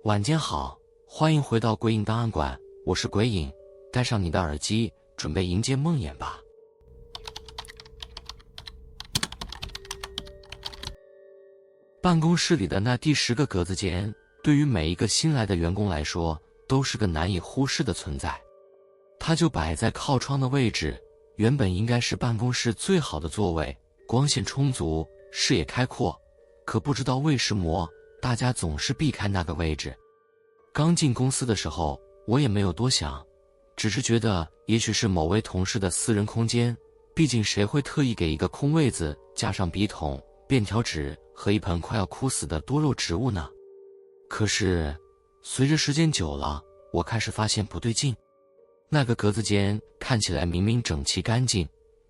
晚间好，欢迎回到鬼影档案馆，我是鬼影，戴上你的耳机，准备迎接梦魇吧。办公室里的那第10个格子间，对于每一个新来的员工来说，都是个难以忽视的存在。它就摆在靠窗的位置，原本应该是办公室最好的座位，光线充足，视野开阔，可不知道为什么大家总是避开那个位置。刚进公司的时候，我也没有多想，只是觉得也许是某位同事的私人空间，毕竟谁会特意给一个空位子加上笔筒、便条纸和一盆快要枯死的多肉植物呢？可是随着时间久了，我开始发现不对劲。那个格子间看起来明明整齐干净，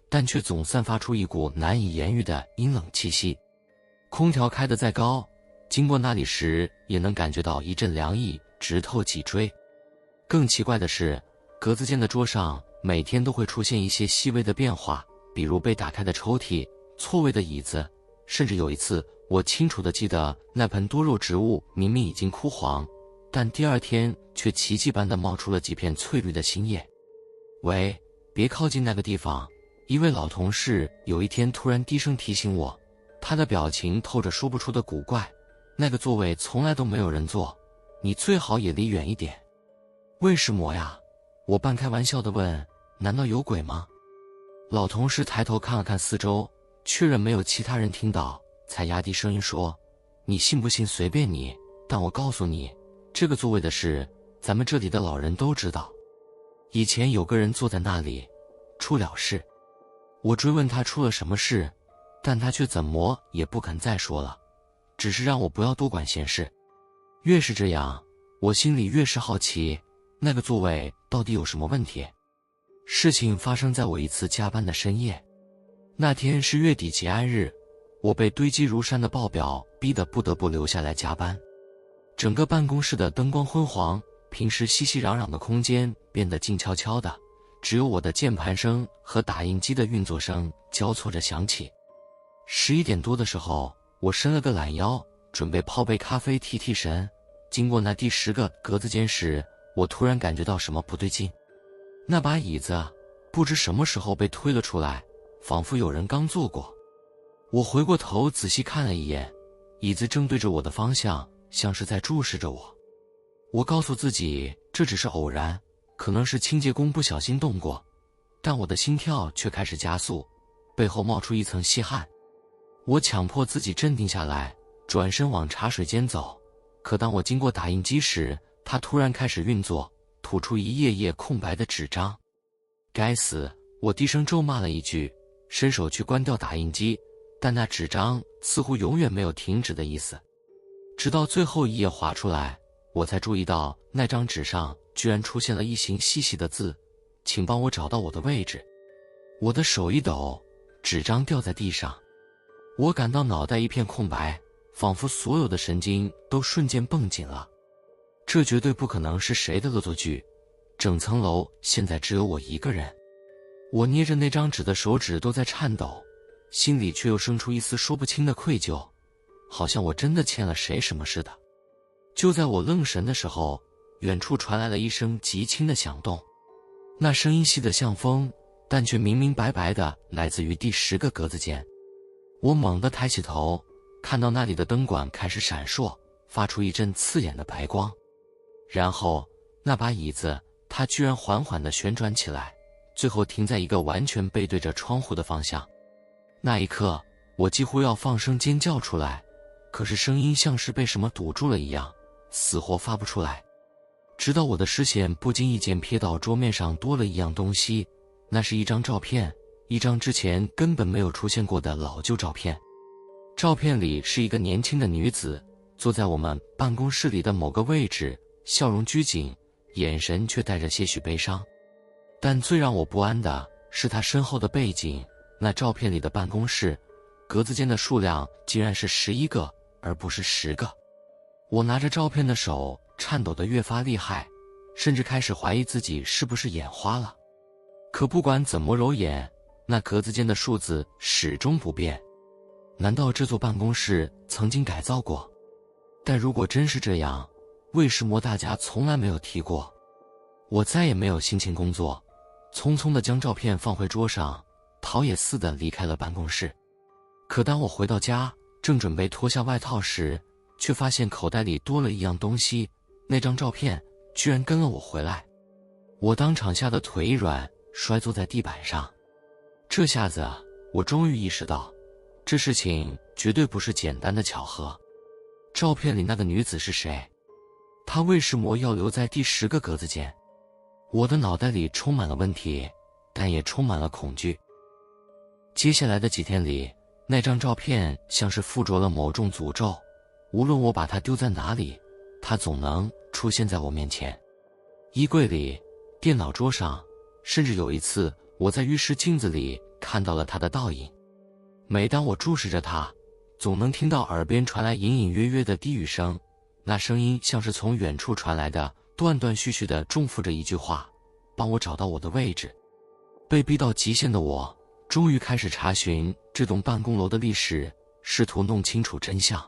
但却总散发出一股难以言喻的阴冷气息。空调开得再高，经过那里时也能感觉到一阵凉意直透脊椎。更奇怪的是，格子间的桌上每天都会出现一些细微的变化，比如被打开的抽屉、错位的椅子，甚至有一次我清楚地记得那盆多肉植物明明已经枯黄，但第二天却奇迹般地冒出了几片翠绿的新叶。喂，别靠近那个地方，一位老同事有一天突然低声提醒我，他的表情透着说不出的古怪。那个座位从来都没有人坐，你最好也离远一点。为什么呀？我半开玩笑地问，难道有鬼吗？老同事抬头看了看四周，确认没有其他人听到，才压低声音说，你信不信随便你，但我告诉你，这个座位的事，咱们这里的老人都知道。以前有个人坐在那里，出了事。我追问他出了什么事，但他却怎么也不肯再说了，只是让我不要多管闲事。越是这样，我心里越是好奇，那个座位到底有什么问题。事情发生在我一次加班的深夜。那天是月底结案日，我被堆积如山的报表逼得不得不留下来加班。整个办公室的灯光昏黄，平时熙熙攘攘的空间变得静悄悄的，只有我的键盘声和打印机的运作声交错着响起。11点多的时候，我伸了个懒腰，准备泡杯咖啡提提神。经过那第10个格子间时，我突然感觉到什么不对劲。那把椅子不知什么时候被推了出来，仿佛有人刚坐过。我回过头仔细看了一眼，椅子正对着我的方向，像是在注视着我。我告诉自己这只是偶然，可能是清洁工不小心动过，但我的心跳却开始加速，背后冒出一层细汗。我强迫自己镇定下来，转身往茶水间走。可当我经过打印机时，它突然开始运作，吐出一页页空白的纸张。该死！我低声咒骂了一句，伸手去关掉打印机，但那纸张似乎永远没有停止的意思。直到最后一页划出来，我才注意到那张纸上居然出现了一行细细的字，请帮我找到我的位置。我的手一抖，纸张掉在地上。我感到脑袋一片空白，仿佛所有的神经都瞬间绷紧了。这绝对不可能是谁的恶作剧，整层楼现在只有我一个人。我捏着那张纸的手指都在颤抖，心里却又生出一丝说不清的愧疚，好像我真的欠了谁什么似的。就在我愣神的时候，远处传来了一声极轻的响动，那声音细得像风，但却明明白白的来自于第10个格子间。我猛地抬起头，看到那里的灯管开始闪烁，发出一阵刺眼的白光。然后那把椅子它居然缓缓地旋转起来，最后停在一个完全背对着窗户的方向。那一刻，我几乎要放声尖叫出来，可是声音像是被什么堵住了一样，死活发不出来。直到我的视线不经意间瞥到桌面上多了一样东西，那是一张照片，一张之前根本没有出现过的老旧照片。照片里是一个年轻的女子，坐在我们办公室里的某个位置，笑容拘谨，眼神却带着些许悲伤。但最让我不安的是她身后的背景，那照片里的办公室格子间的数量竟然是11个，而不是10个。我拿着照片的手颤抖得越发厉害，甚至开始怀疑自己是不是眼花了。可不管怎么揉眼，那格子间的数字始终不变。难道这座办公室曾经改造过？但如果真是这样，为什么大家从来没有提过？我再也没有心情工作，匆匆地将照片放回桌上，逃也似的离开了办公室。可当我回到家，正准备脱下外套时，却发现口袋里多了一样东西，那张照片居然跟了我回来。我当场吓得腿一软，摔坐在地板上。这下子我终于意识到，这事情绝对不是简单的巧合。照片里那个女子是谁？她为什么要留在第10个格子间？我的脑袋里充满了问题，但也充满了恐惧。接下来的几天里，那张照片像是附着了某种诅咒，无论我把它丢在哪里，它总能出现在我面前。衣柜里、电脑桌上，甚至有一次我在浴室镜子里看到了它的倒影。每当我注视着它，总能听到耳边传来隐隐约约的低语声，那声音像是从远处传来的，断断续续地重复着一句话：帮我找到我的位置。被逼到极限的我，终于开始查询这栋办公楼的历史，试图弄清楚真相。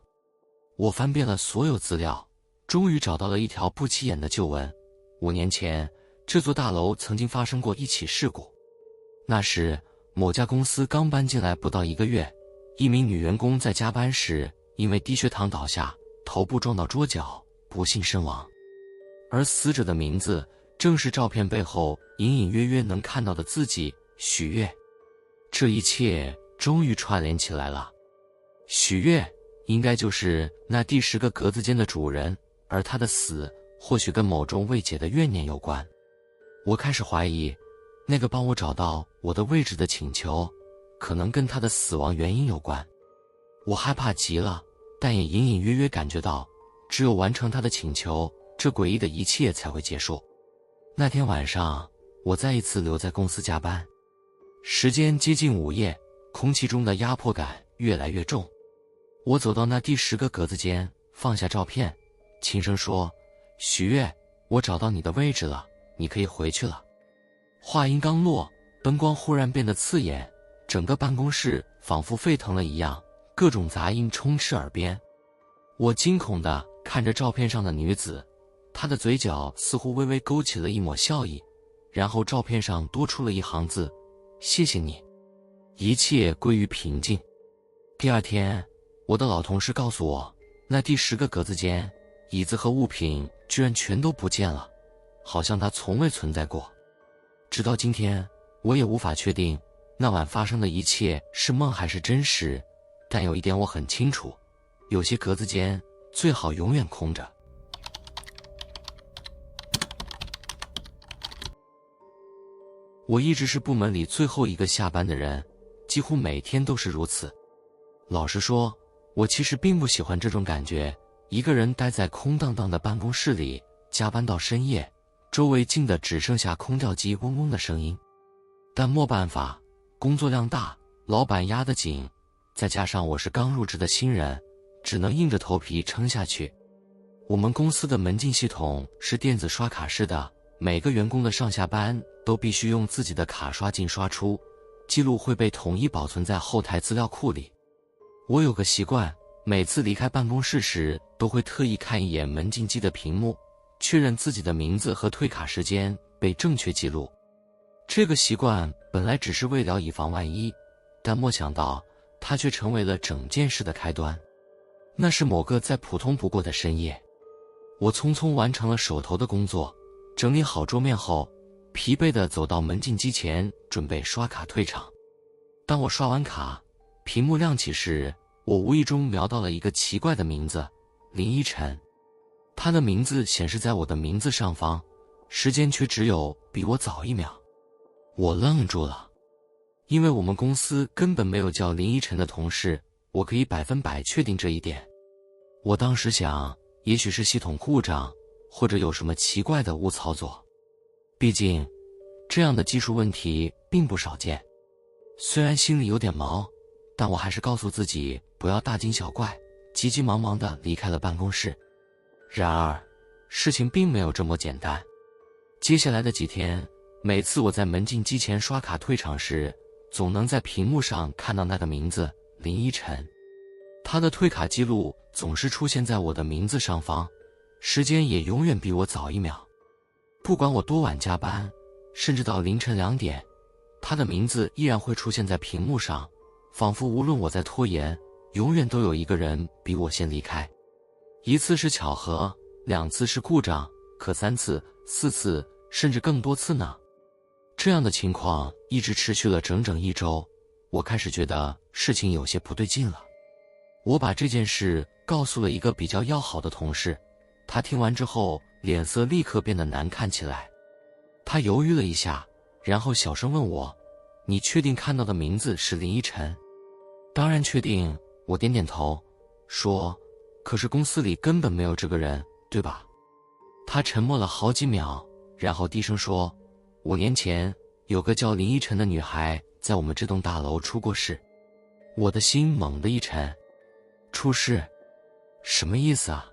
我翻遍了所有资料，终于找到了一条不起眼的旧闻。5年前，这座大楼曾经发生过一起事故。那时，某家公司刚搬进来不到1个月，一名女员工在加班时因为低血糖倒下，头部撞到桌角，不幸身亡。而死者的名字正是照片背后隐隐约约能看到的自己，许悦。这一切终于串联起来了。许悦应该就是那第10个格子间的主人，而他的死或许跟某种未解的怨念有关。我开始怀疑，那个帮我找到我的位置的请求，可能跟他的死亡原因有关。我害怕极了，但也隐隐约约感觉到，只有完成他的请求，这诡异的一切才会结束。那天晚上，我再一次留在公司加班。时间接近午夜，空气中的压迫感越来越重。我走到那第10个格子间，放下照片，轻声说：许悦，我找到你的位置了，你可以回去了。话音刚落，灯光忽然变得刺眼，整个办公室仿佛沸腾了一样，各种杂音充斥耳边。我惊恐地看着照片上的女子，她的嘴角似乎微微勾起了一抹笑意，然后照片上多出了一行字：谢谢你。一切归于平静。第2天，我的老同事告诉我，那第10个格子间，椅子和物品居然全都不见了，好像它从未存在过。直到今天，我也无法确定那晚发生的一切是梦还是真实，但有一点我很清楚，有些格子间最好永远空着。我一直是部门里最后一个下班的人，几乎每天都是如此。老实说，我其实并不喜欢这种感觉，一个人待在空荡荡的办公室里，加班到深夜，周围静的只剩下空调机嗡嗡的声音。但没办法，工作量大，老板压得紧，再加上我是刚入职的新人，只能硬着头皮撑下去。我们公司的门禁系统是电子刷卡式的，每个员工的上下班都必须用自己的卡刷进刷出，记录会被统一保存在后台资料库里。我有个习惯，每次离开办公室时都会特意看一眼门禁机的屏幕，确认自己的名字和退卡时间被正确记录。这个习惯本来只是为了以防万一，但没想到它却成为了整件事的开端。那是某个再普通不过的深夜，我匆匆完成了手头的工作，整理好桌面后，疲惫地走到门禁机前，准备刷卡退场。当我刷完卡，屏幕亮起时，我无意中瞄到了一个奇怪的名字：林依晨。他的名字显示在我的名字上方，时间却只有比我早1秒。我愣住了，因为我们公司根本没有叫林依晨的同事，我可以100%确定这一点。我当时想，也许是系统故障，或者有什么奇怪的误操作。毕竟，这样的技术问题并不少见。虽然心里有点毛，但我还是告诉自己不要大惊小怪，急急忙忙地离开了办公室。然而，事情并没有这么简单。接下来的几天，每次我在门禁机前刷卡退场时，总能在屏幕上看到那个名字林依晨。他的退卡记录总是出现在我的名字上方，时间也永远比我早1秒。不管我多晚加班，甚至到凌晨2点，他的名字依然会出现在屏幕上，仿佛无论我在拖延，永远都有一个人比我先离开。1次是巧合，2次是故障，可3次、4次，甚至更多次呢？这样的情况一直持续了整整1周，我开始觉得事情有些不对劲了。我把这件事告诉了一个比较要好的同事，他听完之后脸色立刻变得难看起来。他犹豫了一下，然后小声问我：“你确定看到的名字是林依晨？”“当然确定。”我点点头，说：“可是公司里根本没有这个人，对吧？”他沉默了好几秒，然后低声说：“5年前，有个叫林依晨的女孩在我们这栋大楼出过事。”我的心猛地一沉。出事？什么意思啊？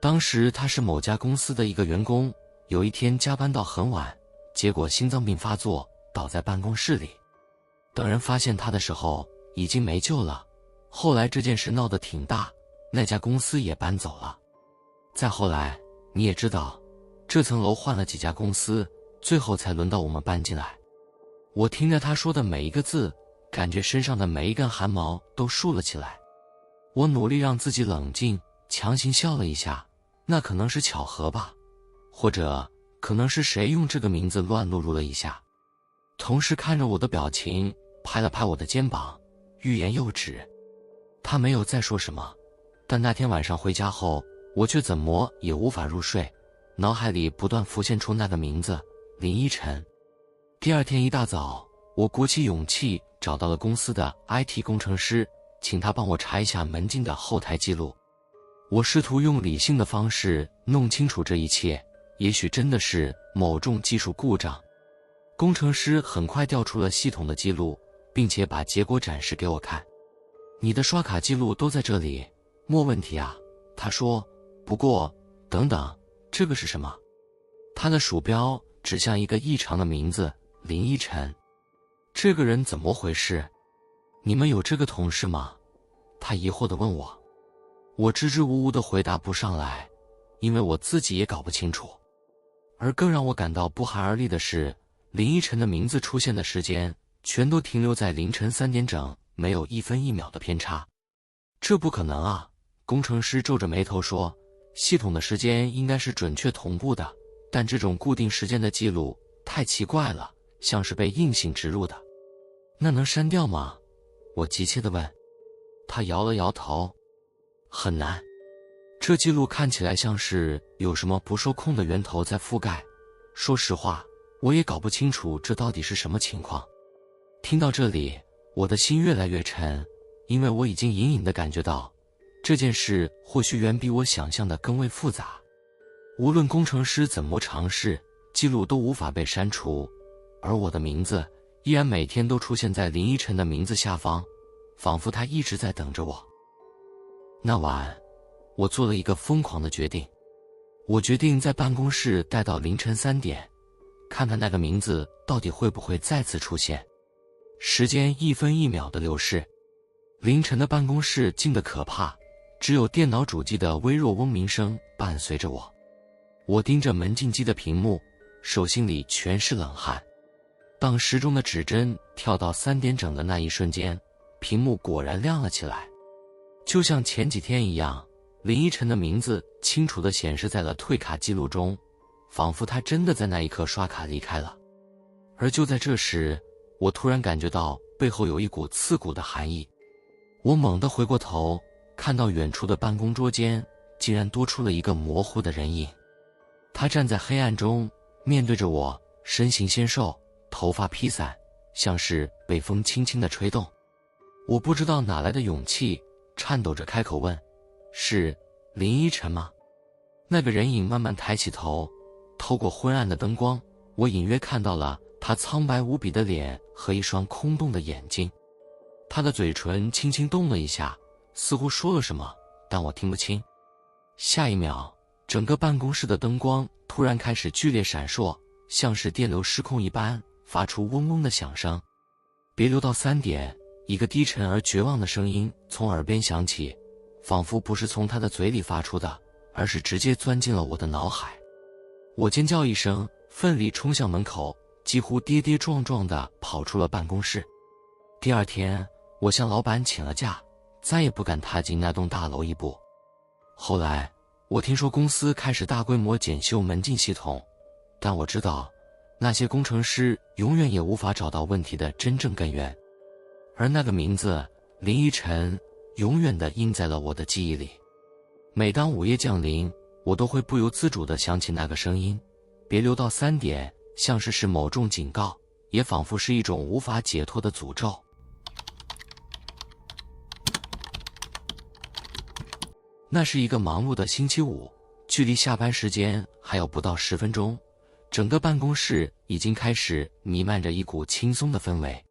当时她是某家公司的一个员工，有一天加班到很晚，结果心脏病发作，倒在办公室里。等人发现她的时候，已经没救了。后来这件事闹得挺大，那家公司也搬走了。再后来，你也知道，这层楼换了几家公司，最后才轮到我们搬进来。我听着他说的每一个字，感觉身上的每一根汗毛都竖了起来。我努力让自己冷静，强行笑了一下，那可能是巧合吧，或者可能是谁用这个名字乱录入了一下。同事看着我的表情，拍了拍我的肩膀，欲言又止。他没有再说什么，但那天晚上回家后，我却怎么也无法入睡，脑海里不断浮现出那个名字林依晨。第二天一大早，我鼓起勇气找到了公司的 IT 工程师，请他帮我查一下门禁的后台记录。我试图用理性的方式弄清楚这一切，也许真的是某种技术故障。工程师很快调出了系统的记录，并且把结果展示给我看。你的刷卡记录都在这里，没问题啊，他说。不过，等等，这个是什么？他的鼠标指向一个异常的名字林依晨。这个人怎么回事？你们有这个同事吗？他疑惑地问我。我支支吾吾地回答不上来，因为我自己也搞不清楚。而更让我感到不寒而栗的是，林依晨的名字出现的时间全都停留在凌晨3点整，没有1分1秒的偏差。这不可能啊！工程师皱着眉头说，系统的时间应该是准确同步的，但这种固定时间的记录太奇怪了，像是被硬性植入的。那能删掉吗？我急切地问。他摇了摇头，很难。这记录看起来像是有什么不受控的源头在覆盖。说实话，我也搞不清楚这到底是什么情况。听到这里，我的心越来越沉，因为我已经隐隐地感觉到，这件事或许远比我想象的更为复杂。无论工程师怎么尝试，记录都无法被删除，而我的名字依然每天都出现在林依晨的名字下方，仿佛他一直在等着我。那晚，我做了一个疯狂的决定。我决定在办公室待到凌晨3点，看看那个名字到底会不会再次出现。时间1分1秒的流逝，凌晨的办公室静得可怕，只有电脑主机的微弱嗡鸣声伴随着我。我盯着门禁机的屏幕，手心里全是冷汗。当时钟的指针跳到3点整的那一瞬间，屏幕果然亮了起来。就像前几天一样，林依晨的名字清楚地显示在了退卡记录中，仿佛他真的在那一刻刷卡离开了。而就在这时，我突然感觉到背后有一股刺骨的寒意。我猛地回过头，看到远处的办公桌间竟然多出了一个模糊的人影。他站在黑暗中，面对着我，身形纤瘦，头发披散，像是被风轻轻地吹动。我不知道哪来的勇气，颤抖着开口问：“是林依晨吗？”那个人影慢慢抬起头，透过昏暗的灯光，我隐约看到了他苍白无比的脸和一双空洞的眼睛。他的嘴唇轻轻动了一下，似乎说了什么，但我听不清。下一秒，整个办公室的灯光突然开始剧烈闪烁，像是电流失控一般，发出嗡嗡的响声。别留到3点，一个低沉而绝望的声音从耳边响起，仿佛不是从他的嘴里发出的，而是直接钻进了我的脑海。我尖叫一声，奋力冲向门口，几乎跌跌撞撞地跑出了办公室。第二天，我向老板请了假，再也不敢踏进那栋大楼一步。后来，我听说公司开始大规模检修门禁系统，但我知道，那些工程师永远也无法找到问题的真正根源。而那个名字林依晨永远地印在了我的记忆里。每当午夜降临，我都会不由自主地想起那个声音，别留到3点，像是某种警告，也仿佛是一种无法解脱的诅咒。那是一个忙碌的星期五，距离下班时间还有不到10分钟，整个办公室已经开始弥漫着一股轻松的氛围。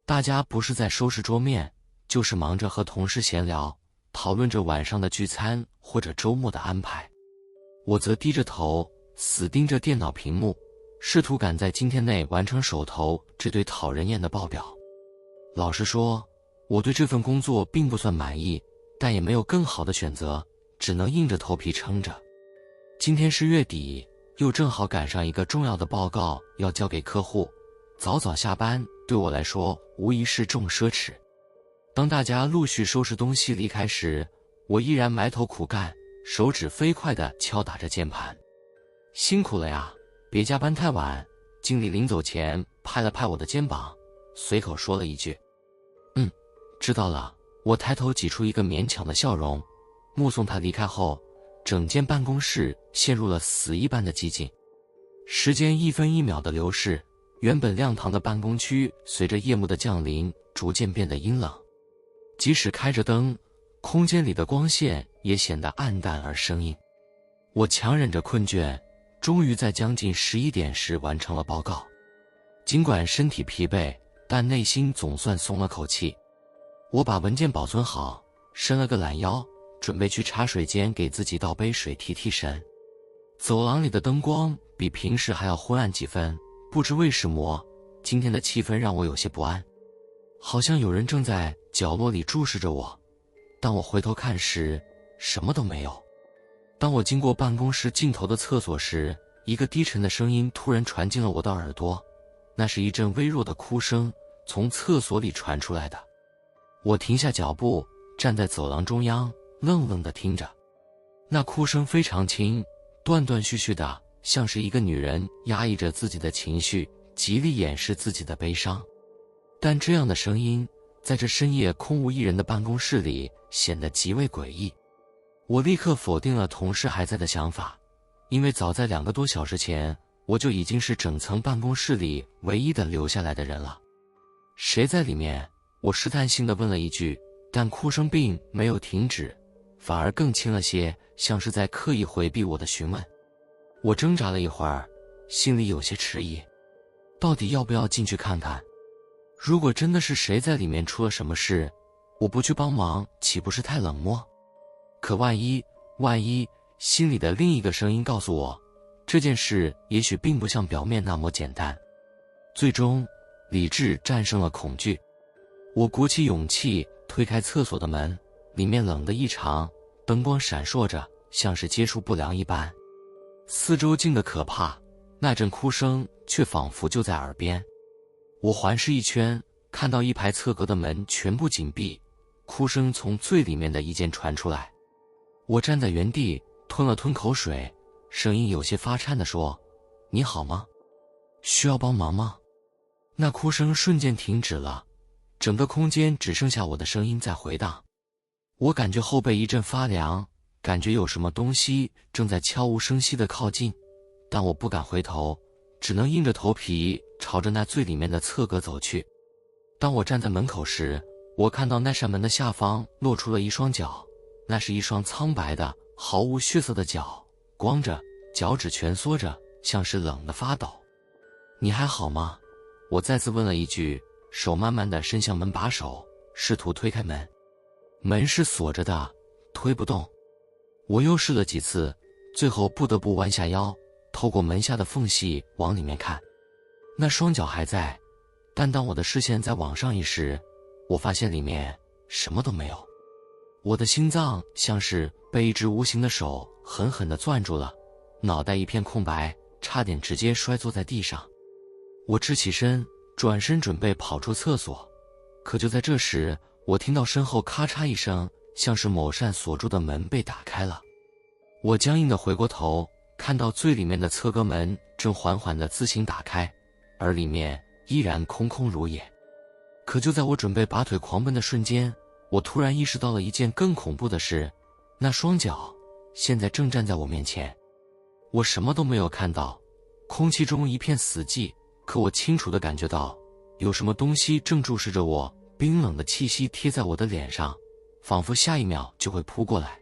大家不是在收拾桌面，就是忙着和同事闲聊，讨论着晚上的聚餐或者周末的安排。我则低着头，死盯着电脑屏幕，试图赶在今天内完成手头这堆讨人厌的报表。老实说，我对这份工作并不算满意，但也没有更好的选择，只能硬着头皮撑着。今天是月底，又正好赶上一个重要的报告要交给客户，早早下班对我来说无疑是重奢侈。当大家陆续收拾东西离开时，我依然埋头苦干，手指飞快地敲打着键盘。辛苦了呀，别加班太晚。经理临走前拍了拍我的肩膀，随口说了一句：“知道了。”我抬头挤出一个勉强的笑容。目送他离开后，整间办公室陷入了死一般的寂静。时间一分一秒的流逝，原本亮堂的办公区随着夜幕的降临逐渐变得阴冷。即使开着灯，空间里的光线也显得暗淡而生硬。我强忍着困倦，终于在将近11点时完成了报告。尽管身体疲惫，但内心总算松了口气。我把文件保存好，伸了个懒腰，准备去茶水间给自己倒杯水提提神。走廊里的灯光比平时还要昏暗几分，不知为什么，今天的气氛让我有些不安，好像有人正在角落里注视着我。当我回头看时，什么都没有。当我经过办公室尽头的厕所时，一个低沉的声音突然传进了我的耳朵，那是一阵微弱的哭声，从厕所里传出来的。我停下脚步，站在走廊中央，愣愣地听着。那哭声非常轻，断断续续的，像是一个女人压抑着自己的情绪，极力掩饰自己的悲伤。但这样的声音，在这深夜空无一人的办公室里，显得极为诡异。我立刻否定了同事还在的想法，因为早在2个多小时前，我就已经是整层办公室里唯一的留下来的人了。谁在里面？我试探性地问了一句，但哭声并没有停止，反而更轻了些，像是在刻意回避我的询问。我挣扎了一会儿，心里有些迟疑，到底要不要进去看看？如果真的是谁在里面出了什么事，我不去帮忙，岂不是太冷漠？可万一，心里的另一个声音告诉我，这件事也许并不像表面那么简单。最终，理智战胜了恐惧。我鼓起勇气推开厕所的门，里面冷得异常，灯光闪烁着，像是接触不良一般。四周静得可怕，那阵哭声却仿佛就在耳边。我环视一圈，看到一排侧格的门全部紧闭，哭声从最里面的一间传出来。我站在原地，吞了吞口水，声音有些发颤地说：“你好吗？需要帮忙吗？”那哭声瞬间停止了，整个空间只剩下我的声音在回荡。我感觉后背一阵发凉，感觉有什么东西正在悄无声息地靠近，但我不敢回头，只能硬着头皮朝着那最里面的侧格走去。当我站在门口时，我看到那扇门的下方露出了一双脚，那是一双苍白的、毫无血色的脚，光着，脚趾蜷缩着，像是冷得发抖。你还好吗？我再次问了一句，手慢慢地伸向门把手，试图推开门。门是锁着的，推不动。我又试了几次，最后不得不弯下腰，透过门下的缝隙往里面看。那双脚还在，但当我的视线再往上一时，我发现里面什么都没有。我的心脏像是被一只无形的手狠狠地攥住了，脑袋一片空白，差点直接摔坐在地上。我直起身，转身准备跑出厕所，可就在这时，我听到身后咔嚓一声，像是某扇锁住的门被打开了。我僵硬地回过头，看到最里面的侧隔门正缓缓地自行打开，而里面依然空空如也。可就在我准备拔腿狂奔的瞬间，我突然意识到了一件更恐怖的事，那双脚现在正站在我面前。我什么都没有看到，空气中一片死寂，可我清楚地感觉到有什么东西正注视着我，冰冷的气息贴在我的脸上，仿佛下一秒就会扑过来。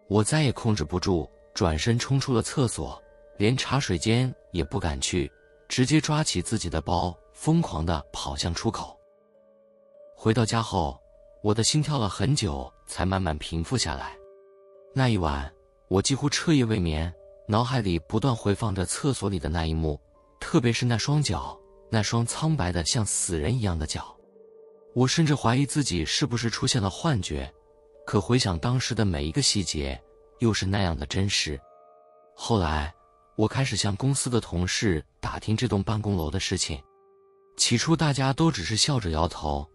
我再也控制不住，转身冲出了厕所，连茶水间也不敢去，直接抓起自己的包，疯狂地跑向出口。回到家后，我的心跳了很久才慢慢平复下来。那一晚，我几乎彻夜未眠，脑海里不断回放着厕所里的那一幕，特别是那双脚，那双苍白的像死人一样的脚。我甚至怀疑自己是不是出现了幻觉，可回想当时的每一个细节，又是那样的真实。后来，我开始向公司的同事打听这栋办公楼的事情，起初大家都只是笑着摇头，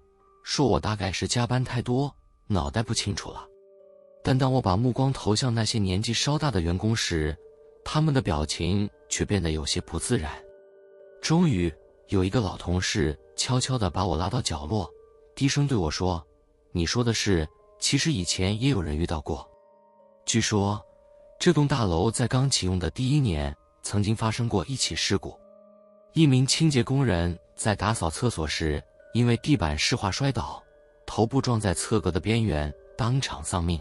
说我大概是加班太多，脑袋不清楚了。但当我把目光投向那些年纪稍大的员工时，他们的表情却变得有些不自然。终于，有一个老同事悄悄地把我拉到角落，低声对我说：“你说的是，其实以前也有人遇到过。据说，这栋大楼在刚启用的第1年，曾经发生过一起事故。一名清洁工人在打扫厕所时，因为地板湿滑摔倒，头部撞在侧隔的边缘，当场丧命。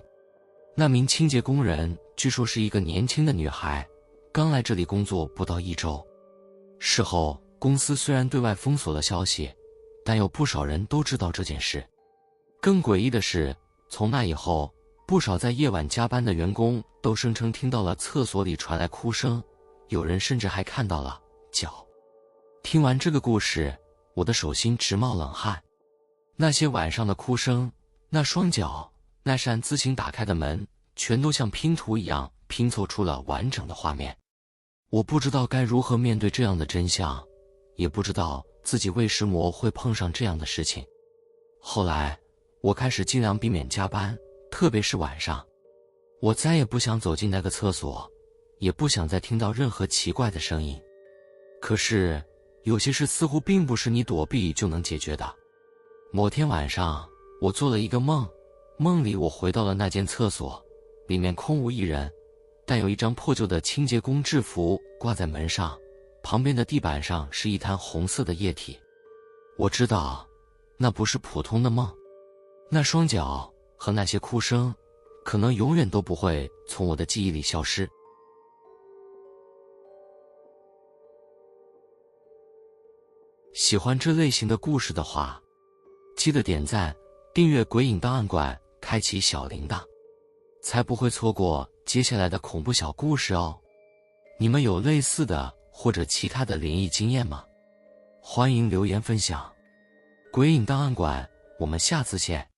那名清洁工人据说是一个年轻的女孩，刚来这里工作不到1周。事后，公司虽然对外封锁了消息，但有不少人都知道这件事。更诡异的是，从那以后，不少在夜晚加班的员工都声称听到了厕所里传来哭声，有人甚至还看到了脚。听完这个故事，我的手心直冒冷汗。那些晚上的哭声，那双脚，那扇自行打开的门，全都像拼图一样拼凑出了完整的画面。我不知道该如何面对这样的真相，也不知道自己为什么会碰上这样的事情。后来，我开始尽量避免加班，特别是晚上。我再也不想走进那个厕所，也不想再听到任何奇怪的声音。可是，有些事似乎并不是你躲避就能解决的。某天晚上，我做了一个梦，梦里我回到了那间厕所，里面空无一人，但有一张破旧的清洁工制服挂在门上，旁边的地板上是一滩红色的液体。我知道，那不是普通的梦，那双脚和那些哭声，可能永远都不会从我的记忆里消失。喜欢这类型的故事的话，记得点赞、订阅鬼影档案馆，开启小铃铛，才不会错过接下来的恐怖小故事哦。你们有类似的或者其他的灵异经验吗？欢迎留言分享。鬼影档案馆，我们下次见。